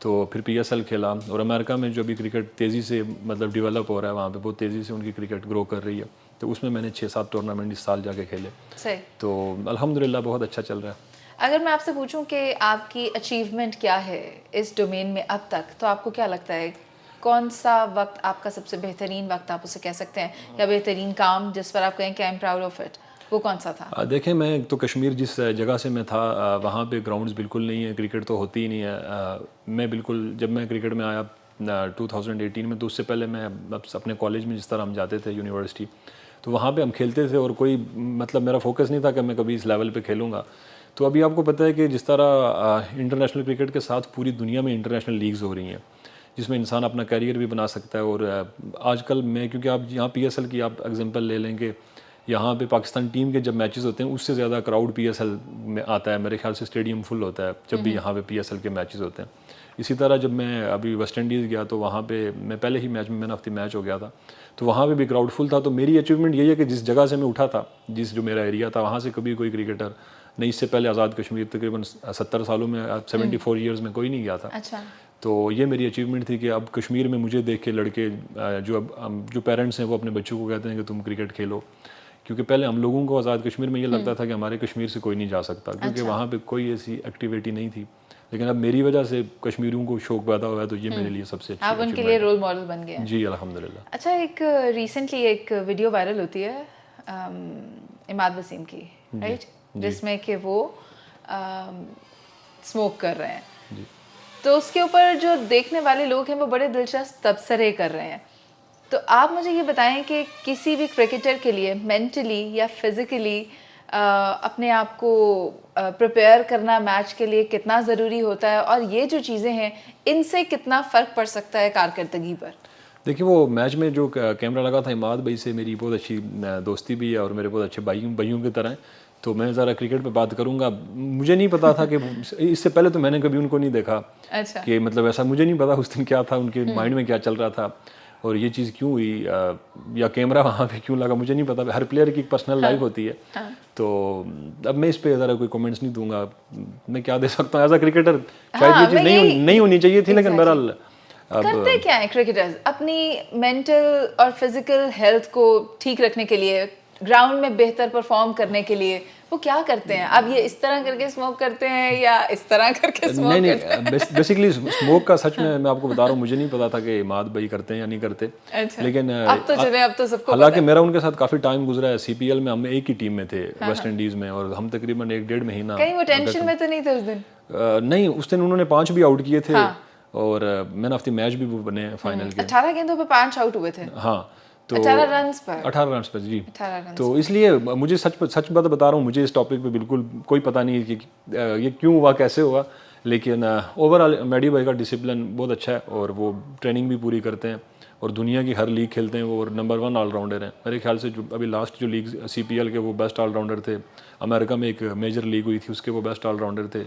تو پھر PSL کھیلا, اور امریکہ میں جو بھی کرکٹ تیزی سے مطلب ڈیولپ ہو رہا ہے وہاں پہ بہت تیزی سے ان کی کرکٹ گرو کر رہی ہے, تو اس میں میں نے 6-7 ٹورنامنٹ اس سال جا کے کھیلے. صحیح. تو الحمدللہ بہت اچھا چل رہا ہے. اگر میں آپ سے پوچھوں کہ آپ کی اچیومنٹ کیا ہے اس ڈومین میں اب تک, تو آپ کو کیا لگتا ہے کون سا وقت آپ کا سب سے بہترین وقت آپ اسے کہہ سکتے ہیں, یا بہترین کام جس پر آپ کہیں کہ I am proud of it, وہ کون سا تھا؟ دیکھیں, میں تو کشمیر جس جگہ سے میں تھا وہاں پہ گراؤنڈز بالکل نہیں ہے, کرکٹ تو ہوتی ہی نہیں ہے. میں بالکل جب میں کرکٹ میں آیا 2018 میں, تو اس سے پہلے میں اپنے کالج میں جس طرح ہم جاتے تھے یونیورسٹی, تو وہاں پہ ہم کھیلتے تھے اور کوئی مطلب میرا فوکس نہیں تھا کہ میں کبھی اس لیول پہ کھیلوں گا. تو ابھی آپ کو پتہ ہے کہ جس طرح انٹرنیشنل کرکٹ کے ساتھ پوری دنیا میں انٹرنیشنل لیگز ہو رہی ہیں جس میں انسان اپنا کیریئر بھی بنا سکتا ہے. اور آج کل میں کیونکہ آپ یہاں PSL کی آپ ایگزامپل لے لیں کہ یہاں پہ پاکستان ٹیم کے جب میچز ہوتے ہیں اس سے زیادہ کراؤڈ PSL میں آتا ہے, میرے خیال سے اسٹیڈیم فل ہوتا ہے جب بھی یہاں پہ PSL کے میچز ہوتے ہیں. اسی طرح جب میں ابھی ویسٹ انڈیز گیا تو وہاں پہ میں پہلے ہی میچ میں مین آف دی میچ ہو گیا تھا, تو وہاں پہ بھی کراؤڈ فل تھا. تو میری اچیومنٹ یہی ہے کہ جس جگہ سے میں اٹھا تھا, جو میرا ایریا تھا, وہاں سے کبھی کوئی کرکٹر نہیں, اس سے پہلے آزاد کشمیر تقریباً 70 سالوں میں 74 ایئرز میں کوئی نہیں گیا تھا. اچھا. تو یہ میری اچیومنٹ تھی کہ اب کشمیر میں مجھے دیکھ کے لڑکے جو پیرنٹس ہیں وہ اپنے بچوں کو کہتے ہیں کہ تم کرکٹ کھیلو, کیونکہ پہلے ہم لوگوں کو آزاد کشمیر میں یہ لگتا تھا کہ ہمارے کشمیر سے کوئی نہیں جا سکتا, کیونکہ وہاں پہ کوئی ایسی ایکٹیویٹی نہیں تھی. لیکن اب میری وجہ سے کشمیریوں کو شوق پیدا ہوا ہے, تو یہ میرے لیے سب سے آپ ان کے لیے رول ماڈل بن گئے ہیں. جی الحمدللہ. اچھا, ایک ریسنٹلی ایک ویڈیو وائرل ہوتی ہے عماد وسیم کی, رائٹ, جس میں کہ وہ اسموک کر رہے ہیں, تو اس کے اوپر جو دیکھنے والے لوگ ہیں وہ بڑے دلچسپ تبصرے کر رہے ہیں. تو آپ مجھے یہ بتائیں کہ کسی بھی کرکٹر کے لیے مینٹلی یا فزیکلی اپنے آپ کو پریپیئر کرنا میچ کے لیے کتنا ضروری ہوتا ہے, اور یہ جو چیزیں ہیں ان سے کتنا فرق پڑ سکتا ہے کارکردگی پر؟ دیکھیے, وہ میچ میں جو کیمرہ لگا تھا, عماد بھائی سے میری بہت اچھی دوستی بھی ہے اور میرے بہت اچھے بھائیوں کی طرح ہیں, تو میں ذرا کرکٹ پہ بات کروں گا. مجھے نہیں پتا تھا کہ اس سے پہلے تو میں نے کبھی ان کو نہیں دیکھا کہ مطلب ایسا, مجھے نہیں پتا اس دن کیا تھا ان کے مائنڈ میں کیا چل رہا تھا اور یہ چیز کیوں ہوئی یا کیمرہ وہاں پہ کیوں لگا, مجھے نہیں پتا. ہر پلیئر کی ایک پرسنل لائف ہوتی ہے, تو اب میں اس پہ ذرا کوئی کمنٹس نہیں دوں گا. میں کیا دے سکتا ہوں ایز اے کرکٹر, شاید یہ چیز نہیں ہونی چاہیے تھی, لیکن بہرحال کرتے کیا ہیں کرکٹرز اپنی مینٹل اور فزیکل ہیلتھ کو ٹھیک رکھنے کے لیے, گراؤنڈ میں بہتر پرفارم کرنے کے لیے وہ کیا کرتے ہیں؟ اب یہ اس طرح کر کے اسموک کرتے ہیں یا اس طرح کر کے اسموک کرتے ہیں؟ نہیں, بیسیکلی اسموک کا سچ میں آپ کو بتا رہا ہوں, مجھے نہیں پتا تھا کہ عماد بھائی کرتے ہیں یا نہیں کرتے. لیکن اب تو چلے, اب تو سب کو حالانکہ میرا ان کے ساتھ کافی ٹائم گزرا ہے. CPL میں ہم ایک ہی ٹیم میں تھے ویسٹ انڈیز میں, اور ہم تقریباً 1-1.5 مہینہ. کہیں وہ ٹینشن میں تو نہیں تھے اس دن؟ نہیں, اس دن انہوں نے 5 بھی آؤٹ کیے تھے اور مین آف دی میچ بھی وہ بنے فائنل کے. 18 گیندوں پہ 5 آؤٹ ہوئے تھے. ہاں, تو 18 رنس پر جی. تو اس لیے مجھے سچ بات بتا رہا ہوں, مجھے اس ٹاپک پہ بالکل کوئی پتہ نہیں کہ یہ کیوں ہوا, کیسے ہوا. لیکن اوور آل میڈی بھائی کا ڈسپلن بہت اچھا ہے اور وہ ٹریننگ بھی پوری کرتے ہیں اور دنیا کی ہر لیگ کھیلتے ہیں وہ, اور نمبر 1 آل راؤنڈر ہیں میرے خیال سے. جو ابھی لاسٹ جو لیگ CPL کے وہ بیسٹ آل راؤنڈر تھے. امریکہ میں ایک میجر لیگ ہوئی تھی, اس کے وہ بیسٹ آل راؤنڈر تھے.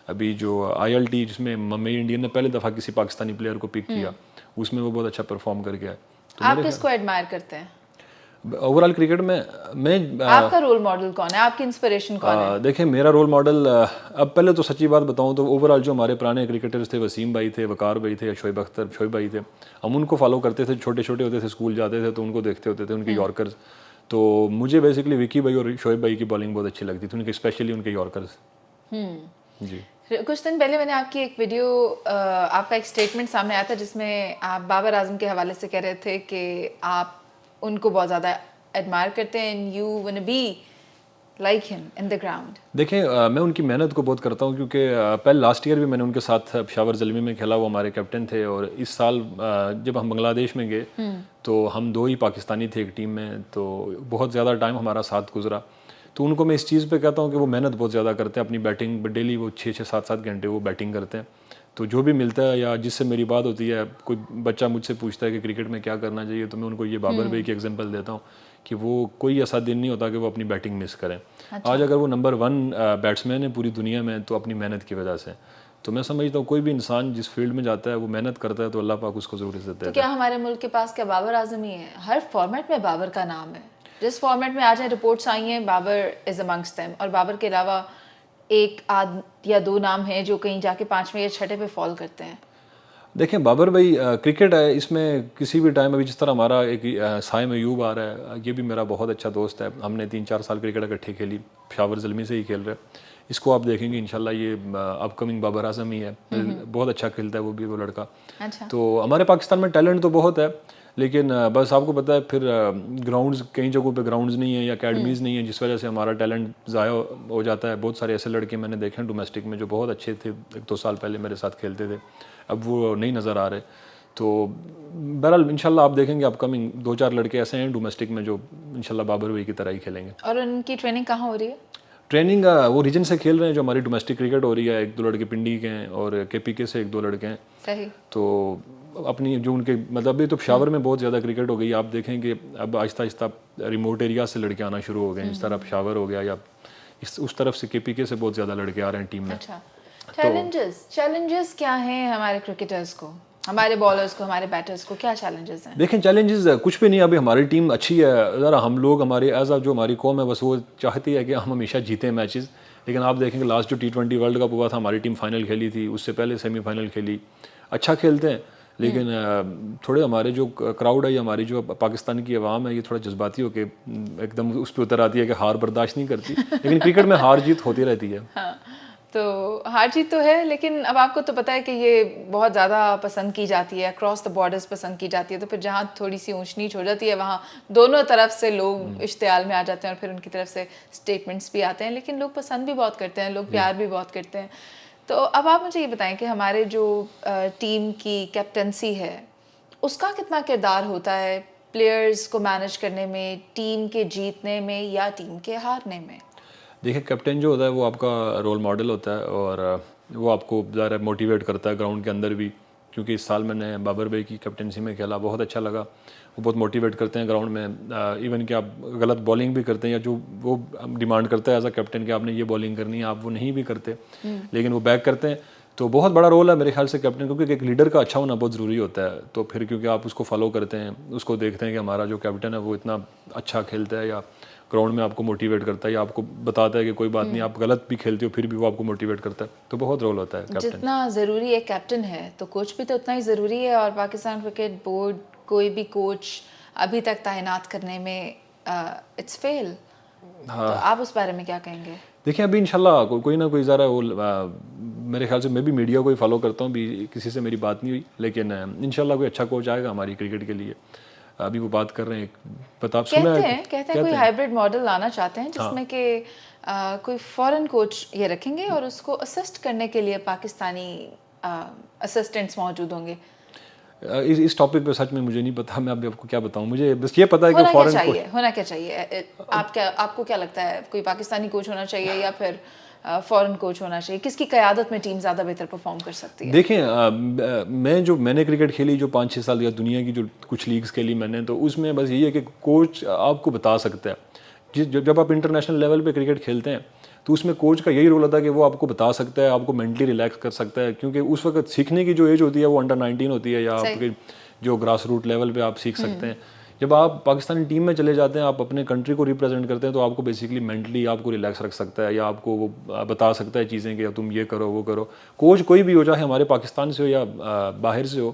ابھی جو ILT جس میں ممبئی انڈین نے پہلے دفعہ کسی پاکستانی پلیئر کو پک کیا, اس میں وہ بہت اچھا پرفارم کر گیا ہے. آپ کس کو ایڈمائر کرتے ہیں اوور آل کرکٹ میں؟ آپ کا رول ماڈل کون ہے, آپ کی انسپریشن کون ہے؟ دیکھیں, میرا رول ماڈل, اب پہلے تو سچی بات بتاؤں تو اوور آل جو ہمارے پرانے کرکٹرز تھے, وسیم بھائی تھے, وقار بھائی تھے, شعیب بھائی تھے, ہم ان کو فالو کرتے تھے. چھوٹے ہوتے تھے, اسکول جاتے تھے تو ان کو دیکھتے ہوتے تھے, ان کے یارکرز. تو مجھے بیسکلی وکی بھائی اور شعیب بھائی کی بالنگ بہت اچھی لگتی تھی, ان کے اسپیشلی ان کے یارکرز. جی, کچھ دن پہلے میں نے آپ کی ایک ویڈیو, آپ کا ایک اسٹیٹمنٹ سامنے آیا تھا جس میں آپ بابر اعظم کے حوالے سے کہہ رہے تھے کہ آپ ان کو بہت زیادہ ایڈمائر کرتے ہیں, and you won be like ہم ان دا گراؤنڈ. دیکھیں, میں ان کی محنت کو بہت کرتا ہوں, کیونکہ پہلے لاسٹ ایئر بھی میں نے ان کے ساتھ پشاور زلمی میں کھیلا, وہ ہمارے کیپٹن تھے. اور اس سال جب ہم بنگلہ دیش میں گئے تو ہم 2 ہی پاکستانی تھے ایک ٹیم میں, تو بہت زیادہ ٹائم ہمارا ساتھ گزرا. تو ان کو میں اس چیز پہ کہتا ہوں کہ وہ محنت بہت زیادہ کرتے ہیں اپنی بیٹنگ, ڈیلی وہ 6-7 گھنٹے وہ بیٹنگ کرتے ہیں. تو جو بھی ملتا ہے یا جس سے میری بات ہوتی ہے, کوئی بچہ مجھ سے پوچھتا ہے کہ کرکٹ میں کیا کرنا چاہیے, تو میں ان کو یہ بابر بھائی کی ایگزامپل دیتا ہوں کہ وہ کوئی ایسا دن نہیں ہوتا کہ وہ اپنی بیٹنگ مس کریں. آج اگر وہ نمبر 1 بیٹسمین ہے پوری دنیا میں, تو اپنی محنت کی وجہ سے. تو میں سمجھتا ہوں کوئی بھی انسان جس فیلڈ میں جاتا ہے وہ محنت کرتا ہے تو اللہ پاک اس کو ضرور عزت دیتا ہے. کیا ہمارے ملک کے پاس کیا بابر اعظم ہی ہے؟ ہر فارمیٹ میں بابر کا نام ہے. جس فارمیٹ میں آ جائیں رپورٹس آئی ہیں, بابر از امنگسٹ دیم, اور بابر کے علاوہ 1 یا 2 نام ہیں جو کہیں جا کے 5ویں یا 6 پہ فال کرتے ہیں. دیکھیں بابر بھائی کرکٹ ہے، اس میں کسی بھی ٹائم ابھی جس طرح ہمارا ایک سائم ایوب آ رہا ہے، یہ بھی میرا بہت اچھا دوست ہے، ہم نے 3-4 سال کرکٹ اکٹھے کھیلی، پشاور زلمی سے ہی کھیل رہے، اس کو آپ دیکھیں گے انشاءاللہ یہ اپ کمنگ بابر اعظم ہی ہے، بہت اچھا کھیلتا ہے وہ لڑکا. اچھا. تو ہمارے پاکستان میں ٹیلنٹ تو بہت ہے، لیکن بس آپ کو پتہ ہے پھر گراؤنڈز کئی جگہوں پہ گراؤنڈز نہیں ہیں یا اکیڈمیز نہیں ہیں، جس وجہ سے ہمارا ٹیلنٹ ضائع ہو جاتا ہے. بہت سارے ایسے لڑکے میں نے دیکھے ہیں ڈومیسٹک میں جو بہت اچھے تھے، 1-2 سال پہلے میرے ساتھ کھیلتے تھے، اب وہ نہیں نظر آ رہے. تو بہرحال انشاءاللہ آپ دیکھیں گے اپ کمنگ 2-4 لڑکے ایسے ہیں ڈومیسٹک میں جو انشاءاللہ بابر بھائی کی طرح ہی کھیلیں گے. اور ان کی ٹریننگ کہاں ہو رہی ہے؟ ٹریننگ وہ ریجن سے کھیل رہے ہیں جو ہماری ڈومیسٹک کرکٹ ہو رہی ہے، 1-2 لڑکے پنڈی کے ہیں اور کے پی کے سے 1-2 لڑکے ہیں. صحیح. تو اپنی جو ان کے مطلب ابھی تو پشاور میں بہت زیادہ کرکٹ ہو گئی، آپ دیکھیں کہ اب آہستہ آہستہ ریموٹ ایریا سے لڑکے آنا شروع ہو گئے ہیں، جس طرح پشاور ہو گیا یا اس طرف سے کے پی کے سے بہت زیادہ لڑکے آ رہے ہیں ٹیم میں. اچھا. چیلنجز کیا ہیں ہمارے کرکٹرز کو، ہمارے بالرز کو، ہمارے بیٹرز کو، کیا چیلنجز ہیں؟ دیکھیں چیلنجز کچھ بھی نہیں، ابھی ہماری ٹیم اچھی ہے، ذرا ہم لوگ ہماری جو ہماری قوم ہے بس وہ چاہتی ہے کہ ہم ہمیشہ جیتیں میچز، لیکن آپ دیکھیں کہ لاسٹ جو T20 ورلڈ کپ ہوا تھا ہماری ٹیم فائنل کھیلی تھی، اس سے پہلے سیمی فائنل کھیلی، اچھا کھیلتے ہیں، لیکن تھوڑے ہمارے جو کراؤڈ ہے یا ہماری جو پاکستان کی عوام ہے یہ تھوڑا جذباتی ہو کے ایک دم اس پہ اتر آتی ہے کہ ہار برداشت نہیں کرتی، لیکن کرکٹ میں ہار جیت ہوتی رہتی ہے. ہاں تو ہار جیت تو ہے، لیکن اب آپ کو تو پتہ ہے کہ یہ بہت زیادہ پسند کی جاتی ہے، اکراس دا بارڈرز پسند کی جاتی ہے، تو پھر جہاں تھوڑی سی اونچ نیچ ہو جاتی ہے وہاں دونوں طرف سے لوگ اشتعال میں آ جاتے ہیں اور پھر ان کی طرف سے اسٹیٹمنٹس بھی آتے ہیں، لیکن لوگ پسند بھی بہت کرتے ہیں، لوگ پیار بھی بہت کرتے ہیں. تو اب آپ مجھے یہ بتائیں کہ ہمارے جو ٹیم کی کیپٹنسی ہے اس کا کتنا کردار ہوتا ہے پلیئرز کو مینیج کرنے میں، ٹیم کے جیتنے میں یا ٹیم کے ہارنے میں؟ دیکھیں کیپٹن جو ہوتا ہے وہ آپ کا رول ماڈل ہوتا ہے اور وہ آپ کو ظاہر موٹیویٹ کرتا ہے گراؤنڈ کے اندر بھی، کیونکہ اس سال میں نے بابر بھائی کی کیپٹنسی میں کھیلا، بہت اچھا لگا. وہ بہت موٹیویٹ کرتے ہیں گراؤنڈ میں، ایون کہ آپ غلط بالنگ بھی کرتے ہیں یا جو وہ ڈیمانڈ کرتا ہے ایز اے کیپٹن کہ آپ نے یہ بالنگ کرنی ہے آپ وہ نہیں بھی کرتے، لیکن وہ بیک کرتے ہیں. تو بہت بڑا رول ہے میرے خیال سے کیپٹن، کیونکہ ایک لیڈر کا اچھا ہونا بہت ضروری ہوتا ہے. تو پھر کیونکہ آپ اس کو فالو کرتے ہیں، اس کو دیکھتے ہیں کہ ہمارا جو کیپٹن ہے وہ اتنا اچھا کھیلتا ہے یا گراؤنڈ میں آپ کو موٹیویٹ کرتا ہے یا آپ کو بتاتا ہے کہ کوئی بات نہیں آپ غلط بھی کھیلتے ہو پھر بھی وہ آپ کو موٹیویٹ کرتا ہے. تو بہت رول ہوتا ہے کیپٹن. جتنا ضروری ہے کیپٹن ہے تو کوچ بھی تو اتنا ہی ضروری ہے، اور پاکستان کرکٹ بورڈ کوئی بھی کوچ ابھی تک تعینات کرنے میں اٹس فیل. تو آپ اس بارے میں کیا کہیں گے؟ دیکھیں ابھی انشاءاللہ کوئی نہ کوئی ذرا وہ میرے خیال سے میں بھی میڈیا کو ہی فالو کرتا ہوں، بھی کسی سے میری بات نہیں ہوئی، لیکن انشاءاللہ کوئی اچھا کوچ آئے گا ہماری کرکٹ کے لیے. ابھی وہ بات کر رہے ہیں، کہتے ہیں کوئی ہائبرڈ ماڈل لانا چاہتے ہیں جس میں کہ کوئی فورن کوچ یہ رکھیں گے اور اس کو اسسٹ کرنے کے لیے پاکستانی اسسٹنٹس موجود ہوں گے. اس ٹاپک پہ سچ میں مجھے نہیں پتا، میں ابھی آپ کو کیا بتاؤں، مجھے بس یہ پتا ہے کہ فورن ہونا کیا چاہیے. آپ کو کیا لگتا ہے کوئی پاکستانی کوچ ہونا چاہیے یا پھر فورن کوچ ہونا چاہیے؟ کس کی قیادت میں ٹیم زیادہ بہتر پرفارم کر سکتی ہے؟ دیکھیں میں نے کرکٹ کھیلی جو 5-6 سال یا دنیا کی جو کچھ لیگز کھیلی میں نے، تو اس میں بس یہی ہے کہ کوچ آپ کو بتا سکتا ہے. جب آپ انٹرنیشنل لیول پہ کرکٹ کھیلتے ہیں تو اس میں کوچ کا یہی رول ہوتا ہے کہ وہ آپ کو بتا سکتا ہے، آپ کو مینٹلی ریلیکس کر سکتا ہے، کیونکہ اس وقت سیکھنے کی جو ایج ہوتی ہے وہ انڈر-19 ہوتی ہے یا آپ کے جو گراس روٹ لیول پہ آپ سیکھ سکتے ہیں. جب آپ پاکستانی ٹیم میں چلے جاتے ہیں، آپ اپنے کنٹری کو ریپرزینٹ کرتے ہیں، تو آپ کو بیسیکلی مینٹلی آپ کو ریلیکس رکھ سکتا ہے یا آپ کو وہ بتا سکتا ہے چیزیں کہ تم یہ کرو وہ کرو. کوچ کوئی بھی ہو، چاہے ہمارے پاکستان سے ہو یا باہر سے ہو،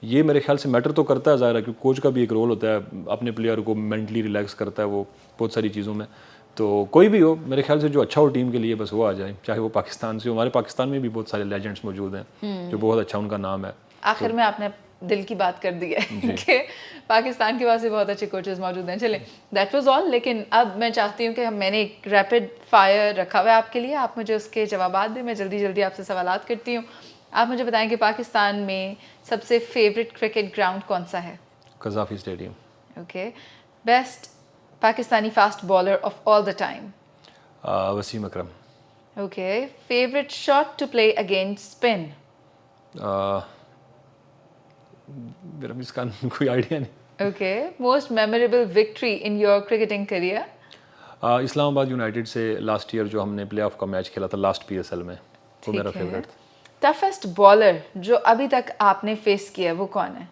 یہ میرے خیال سے میٹر تو کرتا ہے ظاہر ہے، کیونکہ کوچ کا بھی ایک رول ہوتا ہے، اپنے پلیئر کو مینٹلی ریلیکس کرتا ہے وہ بہت ساری چیزوں میں. تو کوئی بھی ہو میرے خیال سے جو اچھا ہو ٹیم کے لیے بس وہ آ جائے، چاہے وہ پاکستان سے ہو. ہمارے پاکستان میں بھی بہت سارے لیجنڈس موجود ہیں جو بہت اچھا ان کا نام ہے. آخر میں آپ نے دل کی بات کر دی ہے کہ پاکستان کے پاس بھی بہت اچھے کوچز موجود ہیں. چلیں دیٹ واز آل. لیکن اب میں چاہتی ہوں کہ میں نے ایک ریپڈ فائر رکھا ہوا ہے آپ کے لیے، آپ مجھے اس کے جوابات دیں. میں جلدی آپ سے سوالات کرتی ہوں. آپ مجھے بتائیں کہ پاکستان میں سب سے فیوریٹ کرکٹ گراؤنڈ کون سا ہے؟ Gaddafi stadium. Okay. Best Pakistani fast bowler of all the time? Wasim Akram. Okay. Favourite shot to play against spin? میرا اس کا کوئی آئیڈیا نہیں. Okay. Most memorable victory in your cricketing career? Islamabad United سے last year جو ہم نے پلے آف کا میچ کھیلا تھا لاسٹ PSL میں، وہ میرا فیوریٹ تھا. ٹفسٹ بالر جو ابھی تک آپ نے فیس کیا وہ کون ہے؟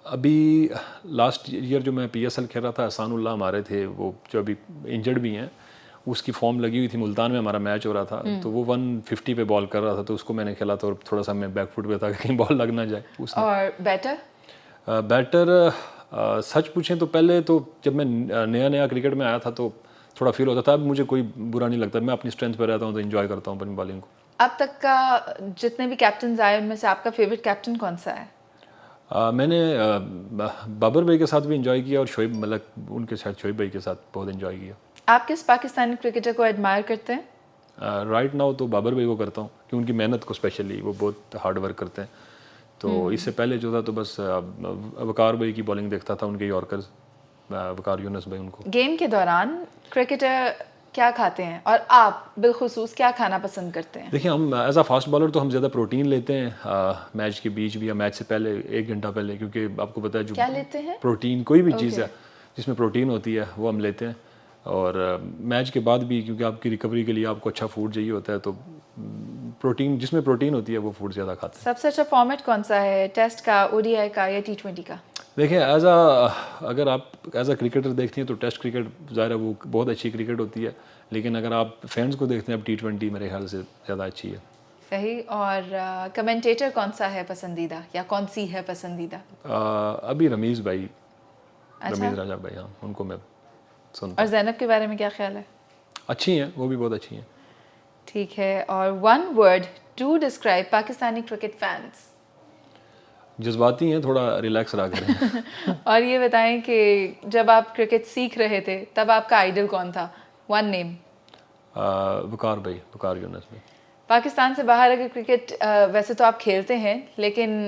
ابھی لاسٹ ایئر جو میں PSL کھیل رہا تھا احسان اللہ ہمارے تھے، وہ جو ابھی انجرڈ بھی ہیں، اس کی فارم لگی ہوئی تھی, ملتان میں ہمارا میچ ہو رہا تھا, تو وہ 150 پہ بال کر رہا تھا, تو اس کو میں نے کھیلا تو تھوڑا سا میں بیک فٹ پہ تھا کہ کہیں بال لگ نہ جائے. اور بیٹر بیٹر سچ پوچھیں تو پہلے تو جب میں نیا کرکٹ میں آیا تھا تو تھوڑا فیل ہوتا تھا, اب مجھے کوئی برا نہیں لگتا, میں اپنی اسٹرینتھ پہ رہتا ہوں تو انجوائے کرتا ہوں اپنی بالنگ کو. اب تک کا جتنے بھی کیپٹنز آئے ان میں سے آپ کا فیوریٹ کیپٹن کون سا ہے؟ میں نے بابر بھائی کے ساتھ بھی انجوائے کیا, اور شعیب ملک ان کے ساتھ, شعیب بھائی کے ساتھ بہت انجوائے کیا. آپ کس پاکستانی کرکٹر کو ایڈمائر کرتے ہیں؟ رائٹ ناؤ تو بابر بھائی کو کرتا ہوں, کہ ان کی محنت کو اسپیشلی, وہ بہت ہارڈ ورک کرتے ہیں. تو اس سے پہلے جو تھا تو بس وقار بھائی کی بالنگ دیکھتا تھا, ان کے یارکرز, وقار یونس بھائی. ان کو گیم کے دوران کرکٹر کیا کھاتے ہیں اور آپ بالخصوص کیا کھانا پسند کرتے ہیں؟ دیکھیں, ہم ایز اے فاسٹ بالر تو ہم زیادہ پروٹین لیتے ہیں میچ کے بیچ بھی یا میچ سے پہلے 1 گھنٹہ پہلے, کیونکہ آپ کو پتہ ہے جو کیا لیتے ہیں؟ پروٹین, کوئی بھی چیز ہے جس میں پروٹین ہوتی ہے وہ ہم لیتے ہیں. اور میچ کے بعد بھی کیونکہ آپ کی ریکوری کے لیے آپ کو اچھا فوڈ چاہیے ہوتا ہے, تو پروٹین جس میں پروٹین ہوتی ہے وہ فوڈ زیادہ کھاتے ہیں. سب سے اچھا فارمیٹ کون سا ہے, ٹیسٹ کا, او ڈی آئی کا یا T20 کا؟ دیکھیں, اگر آپ ایز اے کرکٹر دیکھتی ہیں تو ٹیسٹ کرکٹ ظاہر ہے وہ بہت اچھی کرکٹ ہوتی ہے, لیکن اگر آپ فینس کو دیکھتے ہیں اب T20 میرے خیال سے زیادہ اچھی ہے. صحیح. اور کمنٹیٹر کون سا ہے پسندیدہ یا کون سی ہے پسندیدہ؟ ابھی رمیز بھائی, رمیز راجہ بھائی, ہاں ان کو میں سنتا ہوں. اور زینب کے بارے میں کیا خیال ہے؟ اچھی ہیں, وہ بھی بہت اچھی ہیں. ٹھیک ہے. اور 1 word to describe Pakistani cricket fans? جذباتی ہیں, تھوڑا ریلیکس رہا کریں. اور یہ بتائیں کہ جب آپ کرکٹ سیکھ رہے تھے تب آپ کا آئیڈل کون تھا؟ 1 name. وقار بھائی, وقار یونس بھائی. پاکستان سے باہر اگر کرکٹ ویسے تو آپ کھیلتے ہیں, لیکن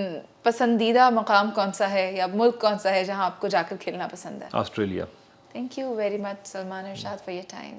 پسندیدہ مقام کون سا ہے یا ملک کون سا ہے جہاں آپ کو جا کر کھیلنا پسند ہے؟ Australia. Thank you very much Salman Irshad for your time.